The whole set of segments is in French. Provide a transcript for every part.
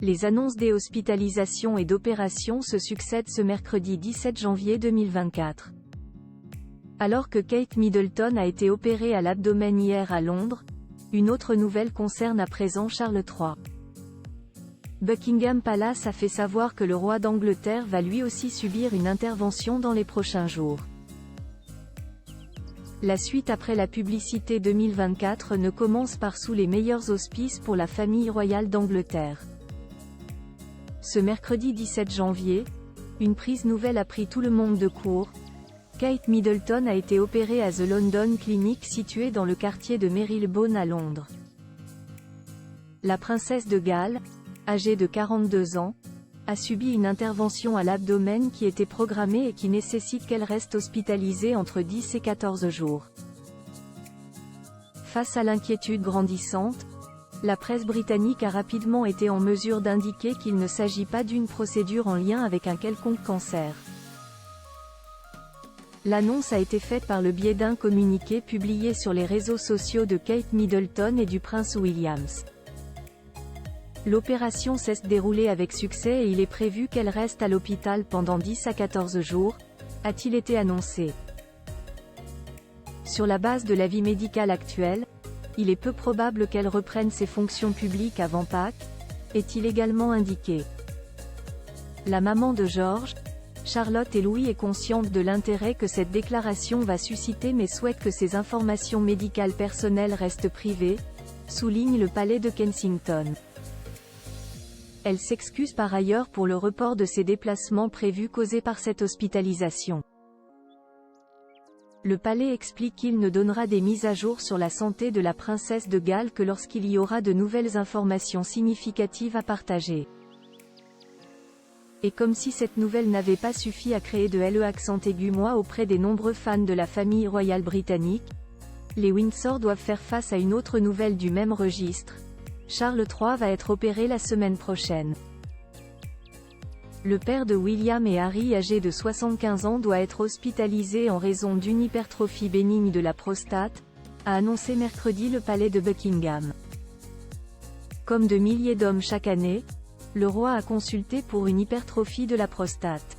Les annonces des hospitalisations et d'opérations se succèdent ce mercredi 17 janvier 2024. Alors que Kate Middleton a été opérée à l'abdomen hier à Londres, une autre nouvelle concerne à présent Charles III. Buckingham Palace a fait savoir que le roi d'Angleterre va lui aussi subir une intervention dans les prochains jours. La suite après la publicité 2024 ne commence par sous les meilleurs auspices pour la famille royale d'Angleterre. Ce mercredi 17 janvier, une prise nouvelle a pris tout le monde de court. Kate Middleton a été opérée à The London Clinic située dans le quartier de Marylebone à Londres. La princesse de Galles, âgée de 42 ans, a subi une intervention à l'abdomen qui était programmée et qui nécessite qu'elle reste hospitalisée entre 10 et 14 jours. Face à l'inquiétude grandissante, la presse britannique a rapidement été en mesure d'indiquer qu'il ne s'agit pas d'une procédure en lien avec un quelconque cancer. L'annonce a été faite par le biais d'un communiqué publié sur les réseaux sociaux de Kate Middleton et du prince William. L'opération s'est déroulée avec succès et il est prévu qu'elle reste à l'hôpital pendant 10 à 14 jours, a-t-il été annoncé. Sur la base de l'avis médical actuel, il est peu probable qu'elle reprenne ses fonctions publiques avant Pâques, est-il également indiqué. La maman de George, Charlotte et Louis est consciente de l'intérêt que cette déclaration va susciter mais souhaite que ces informations médicales personnelles restent privées, souligne le palais de Kensington. Elle s'excuse par ailleurs pour le report de ses déplacements prévus causés par cette hospitalisation. Le palais explique qu'il ne donnera des mises à jour sur la santé de la princesse de Galles que lorsqu'il y aura de nouvelles informations significatives à partager. Et comme si cette nouvelle n'avait pas suffi à créer de l'accent aigu auprès des nombreux fans de la famille royale britannique, les Windsor doivent faire face à une autre nouvelle du même registre. Charles III va être opéré la semaine prochaine. Le père de William et Harry âgé de 75 ans doit être hospitalisé en raison d'une hypertrophie bénigne de la prostate, a annoncé mercredi le palais de Buckingham. Comme de milliers d'hommes chaque année, le roi a consulté pour une hypertrophie de la prostate.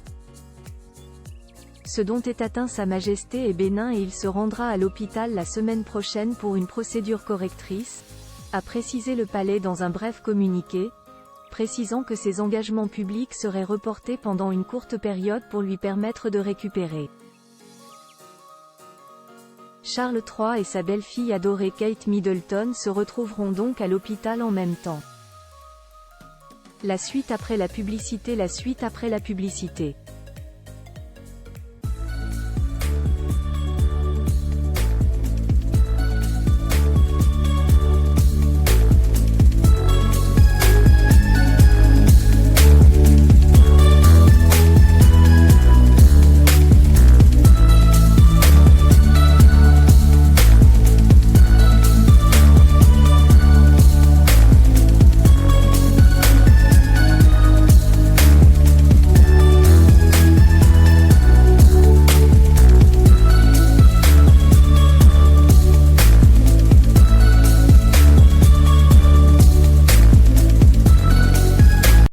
Ce dont est atteint Sa Majesté est bénin et il se rendra à l'hôpital la semaine prochaine pour une procédure correctrice, a précisé le palais dans un bref communiqué, précisant que ses engagements publics seraient reportés pendant une courte période pour lui permettre de récupérer. Charles III et sa belle-fille adorée Kate Middleton se retrouveront donc à l'hôpital en même temps. La suite après la publicité.